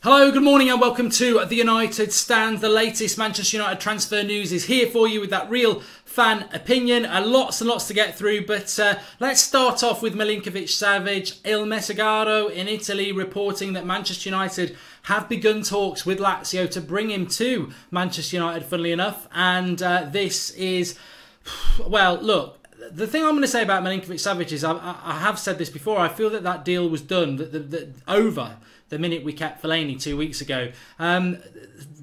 Hello, good morning and welcome to the United Stand. The latest Manchester United transfer news is here for you with that real fan opinion. Lots and lots to get through, but let's start off with Milinkovic Savic. Il Messaggero in Italy reporting that Manchester United have begun talks with Lazio to bring him to Manchester United, funnily enough. And this is, well, look, the thing I'm going to say about Milinkovic Savic is I have said this before. I feel that deal was done over the minute we kept Fellaini 2 weeks ago. Milinkovic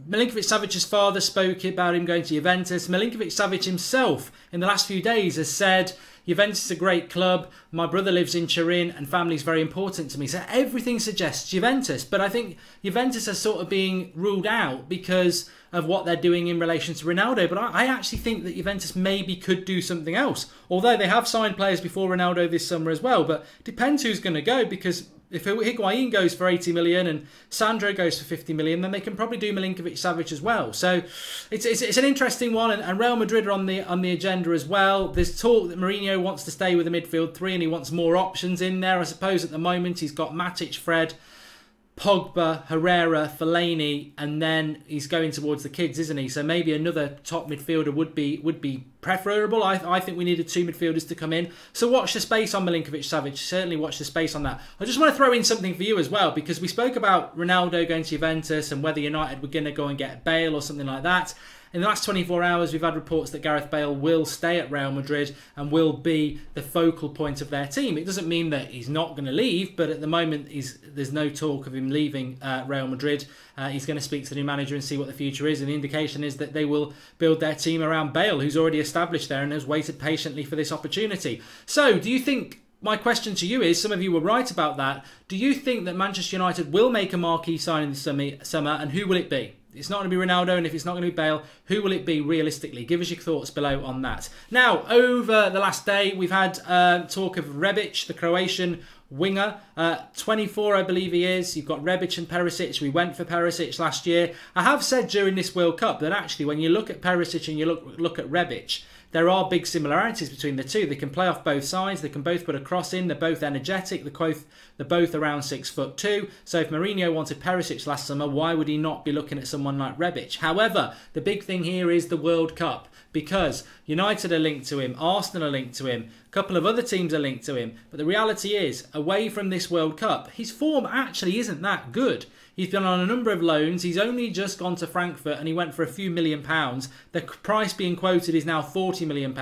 Savic's father spoke about him going to Juventus. Milinkovic Savic himself in the last few days has said, Juventus is a great club, my brother lives in Turin and family is very important to me. So everything suggests Juventus, but I think Juventus are sort of being ruled out because of what they're doing in relation to Ronaldo. But I actually think that Juventus maybe could do something else, although they have signed players before Ronaldo this summer as well. But depends who's going to go, because if Higuain goes for 80 million and Sandro goes for 50 million, then they can probably do Milinkovic Savic as well. So it's an interesting one, and Real Madrid are on the agenda as well. There's talk that Mourinho wants to stay with a midfield three and he wants more options in there. I suppose at the moment he's got Matic, Fred, Pogba, Herrera, Fellaini, and then he's going towards the kids, isn't he? So maybe another top midfielder would be preferable. I think we needed two midfielders to come in. So watch the space on Milinkovic Savic. Certainly watch the space on that. I just want to throw in something for you as well, because we spoke about Ronaldo going to Juventus and whether United were going to go and get Bale or something like that. In the last 24 hours, we've had reports that Gareth Bale will stay at Real Madrid and will be the focal point of their team. It doesn't mean that he's not going to leave, but at the moment, there's no talk of him leaving Real Madrid. He's going to speak to the new manager and see what the future is, and the indication is that they will build their team around Bale, who's already established there and has waited patiently for this opportunity. So, do you think... My question to you is, some of you were right about that, do you think that Manchester United will make a marquee signing this summer, and who will it be? It's not going to be Ronaldo, and if it's not going to be Bale, who will it be realistically? Give us your thoughts below on that. Now, over the last day, we've had talk of Rebic, the Croatian winger, 24 I believe he is. You've got Rebic and Perisic. We went for Perisic last year. I have said during this World Cup that actually when you look at Perisic and you look at Rebic, there are big similarities between the two. They can play off both sides. They can both put a cross in. They're both energetic. They're both around 6'2". So if Mourinho wanted Perisic last summer, why would he not be looking at someone like Rebic? However, the big thing here is the World Cup, because United are linked to him, Arsenal are linked to him, a couple of other teams are linked to him. But the reality is, away from this World Cup, his form actually isn't that good. He's been on a number of loans. He's only just gone to Frankfurt and he went for a few £1 million. The price being quoted is now £40 million.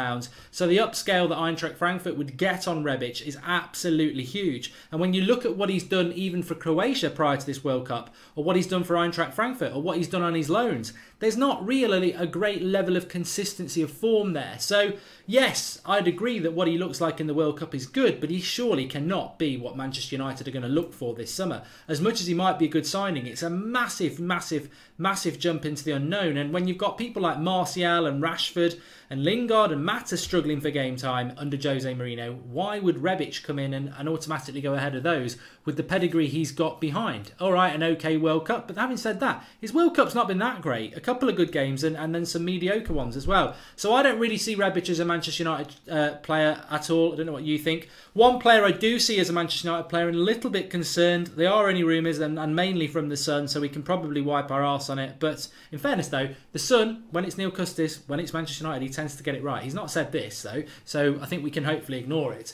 So the upscale that Eintracht Frankfurt would get on Rebic is absolutely huge. And when you look at what he's done even for Croatia prior to this World Cup, or what he's done for Eintracht Frankfurt, or what he's done on his loans, there's not really a great level of consistency of form there. So yes, I'd agree that what he looks like in the World Cup is good, but he surely cannot be what Manchester United are going to look for this summer. As much as he might be a good signing, it's a massive, massive, massive jump into the unknown. And when you've got people like Martial and Rashford and Lingard and Mata struggling for game time under Jose Mourinho, why would Rebic come in and automatically go ahead of those with the pedigree he's got behind? All right, an okay World Cup, but having said that, his World Cup's not been that great. A couple of good games and then some mediocre ones as well. So I don't really see Rebic as a Manchester United player at all. I don't know what you think. One player I do see as a Manchester United player and a little bit concerned. They are only rumours and mainly from the Sun, so we can probably wipe our arse on it. But in fairness though, the Sun, when it's Neil Custis, when it's Manchester United, he tends to get it right. He's not said this though, so I think we can hopefully ignore it.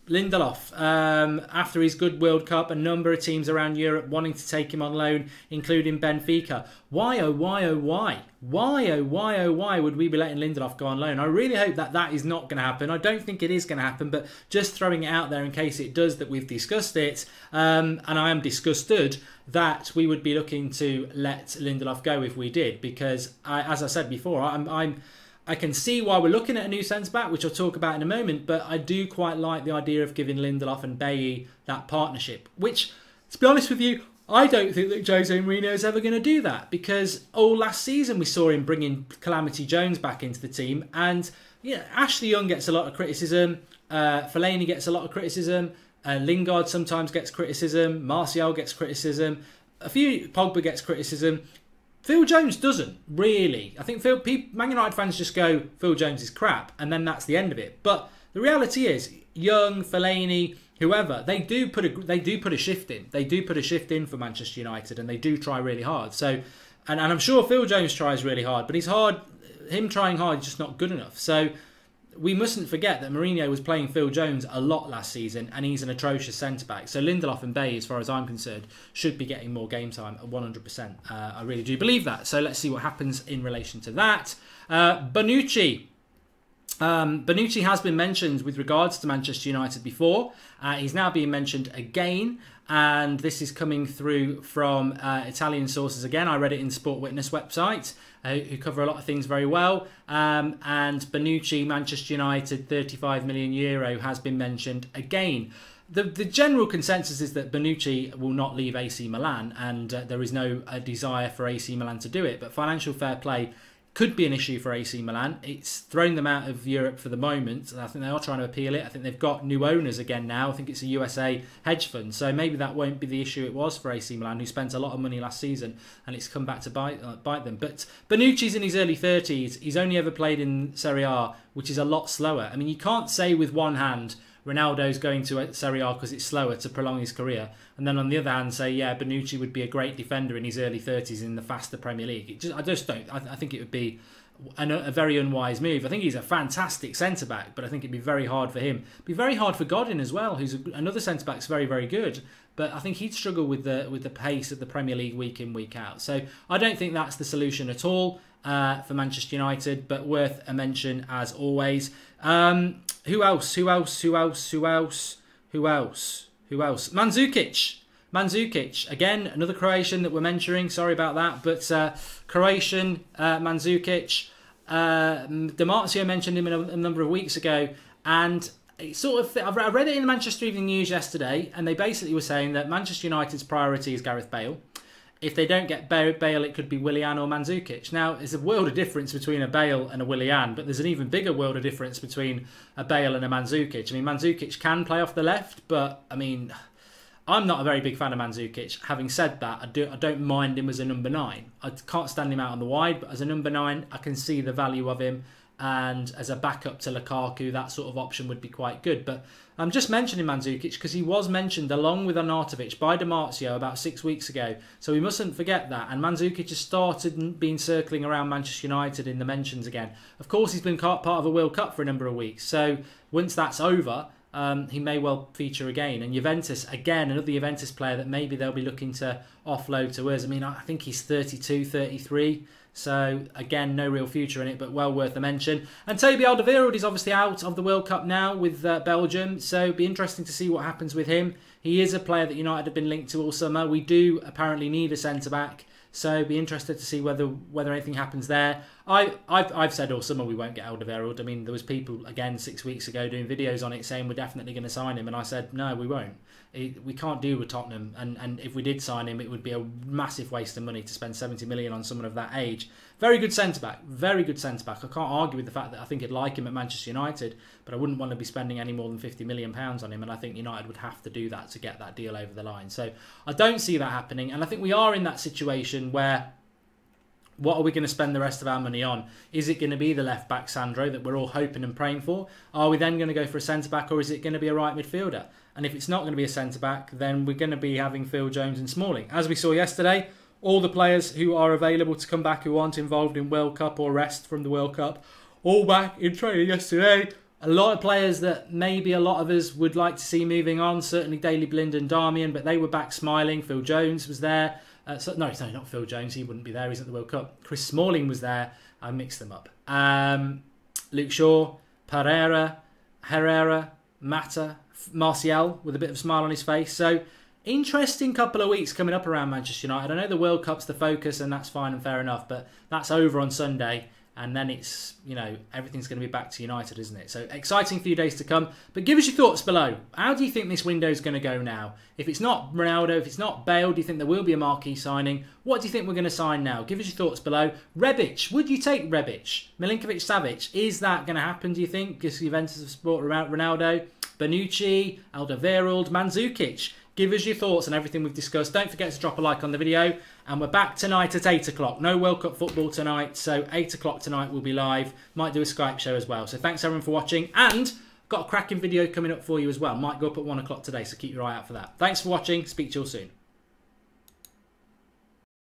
Lindelof, after his good World Cup, a number of teams around Europe wanting to take him on loan, including Benfica. Why, oh why, oh why? Why, oh why, oh why would we be letting Lindelof go on loan? I really hope that is not going to happen. I don't think it is going to happen, but just throwing it out there in case it does, that we've discussed it, and I am disgusted that we would be looking to let Lindelof go if we did, because as I said before, I can see why we're looking at a new centre-back, which I'll talk about in a moment, but I do quite like the idea of giving Lindelof and Bailly that partnership, which, to be honest with you, I don't think that Jose Mourinho is ever going to do that, because all last season we saw him bringing Calamity Jones back into the team, and Ashley Young gets a lot of criticism, Fellaini gets a lot of criticism, Lingard sometimes gets criticism, Martial gets criticism, Pogba gets criticism. Phil Jones doesn't, really. I think Man United fans just go, Phil Jones is crap, and then that's the end of it. But the reality is, Young, Fellaini, whoever, they do put a shift in. They do put a shift in for Manchester United, and they do try really hard. So, and I'm sure Phil Jones tries really hard, but him trying hard is just not good enough. So we mustn't forget that Mourinho was playing Phil Jones a lot last season, and he's an atrocious centre-back. So Lindelof and Bailly, as far as I'm concerned, should be getting more game time at 100%. I really do believe that. So let's see what happens in relation to that. Bonucci. Bonucci has been mentioned with regards to Manchester United before. He's now being mentioned again, and this is coming through from Italian sources again. I read it in Sport Witness website, who cover a lot of things very well. And Bonucci, Manchester United, €35 million has been mentioned again. The general consensus is that Bonucci will not leave AC Milan, and there is no desire for AC Milan to do it. But financial fair play could be an issue for AC Milan. It's thrown them out of Europe for the moment. I think they are trying to appeal it. I think they've got new owners again now. I think it's a USA hedge fund. So maybe that won't be the issue it was for AC Milan, who spent a lot of money last season, and it's come back to bite them. But Bonucci's in his early 30s. He's only ever played in Serie A, which is a lot slower. I mean, you can't say with one hand Ronaldo's going to Serie A because it's slower to prolong his career, and then on the other hand say, yeah, Bonucci would be a great defender in his early 30s in the faster Premier League. I just don't. I think it would be a very unwise move. I think he's a fantastic centre-back, but I think it'd be very hard for him. It'd be very hard for Godin as well, who's another centre-back that's very, very good. But I think he'd struggle with the pace of the Premier League week in, week out. So I don't think that's the solution at all for Manchester United, but worth a mention as always. Who else? Mandzukic, again, another Croatian that we're mentioning. Sorry about that, but Croatian Mandzukic. Di Marzio mentioned him a number of weeks ago, and it sort of, I read it in the Manchester Evening News yesterday, and they basically were saying that Manchester United's priority is Gareth Bale. If they don't get Bale, it could be Willian or Mandzukic. Now, there's a world of difference between a Bale and a Willian, but there's an even bigger world of difference between a Bale and a Mandzukic. I mean, Mandzukic can play off the left, but, I mean, I'm not a very big fan of Mandzukic. Having said that, I don't mind him as a number 9. I can't stand him out on the wide, but as a number 9, I can see the value of him. And as a backup to Lukaku, that sort of option would be quite good. But I'm just mentioning Mandzukic because he was mentioned along with Arnautovic by Di Marzio about 6 weeks ago. So we mustn't forget that. And Mandzukic has started being circling around Manchester United in the mentions again. Of course, he's been part of a World Cup for a number of weeks. So once that's over, he may well feature again. And Juventus, again, another Juventus player that maybe they'll be looking to offload to us. I mean, I think he's 32, 33. So, again, no real future in it, but well worth a mention. And Toby Alderweireld is obviously out of the World Cup now with Belgium, so it'll be interesting to see what happens with him. He is a player that United have been linked to all summer. We do apparently need a centre-back, so be interested to see whether anything happens there. I've said all summer we won't get Alderweireld. I mean, there was people, again, 6 weeks ago doing videos on it saying we're definitely going to sign him, and I said, no, we won't. We can't deal with Tottenham, and if we did sign him, it would be a massive waste of money to spend 70 million on someone of that age. Very good centre-back, very good centre-back. I can't argue with the fact that I think I'd like him at Manchester United, but I wouldn't want to be spending any more than £50 million on him, and I think United would have to do that to get that deal over the line. So I don't see that happening, and I think we are in that situation where what are we going to spend the rest of our money on? Is it going to be the left-back Sandro that we're all hoping and praying for? Are we then going to go for a centre-back, or is it going to be a right midfielder? And if it's not going to be a centre-back, then we're going to be having Phil Jones and Smalling. As we saw yesterday, all the players who are available to come back who aren't involved in World Cup or rest from the World Cup, all back in training yesterday. A lot of players that maybe a lot of us would like to see moving on, certainly Daley Blind and Darmian, but they were back smiling. Phil Jones was there. No, not Phil Jones. He wouldn't be there. He's at the World Cup. Chris Smalling was there. I mixed them up. Luke Shaw, Herrera, Mata, Martial with a bit of a smile on his face. So, interesting couple of weeks coming up around Manchester United. I know the World Cup's the focus, and that's fine and fair enough, but that's over on Sunday. And then it's, everything's going to be back to United, isn't it? So, exciting few days to come. But give us your thoughts below. How do you think this window's going to go now? If it's not Ronaldo, if it's not Bale, do you think there will be a marquee signing? What do you think we're going to sign now? Give us your thoughts below. Rebic, would you take Rebic? Milinkovic Savic, is that going to happen, do you think? Because Juventus have bought Ronaldo, Bonucci, Alderweireld, Mandzukic. Give us your thoughts on everything we've discussed. Don't forget to drop a like on the video. And we're back tonight at 8 o'clock. No World Cup football tonight. So 8 o'clock tonight we'll be live. Might do a Skype show as well. So thanks everyone for watching. And Got a cracking video coming up for you as well. Might go up at 1 o'clock today, so keep your eye out for that. Thanks for watching. Speak to you all soon.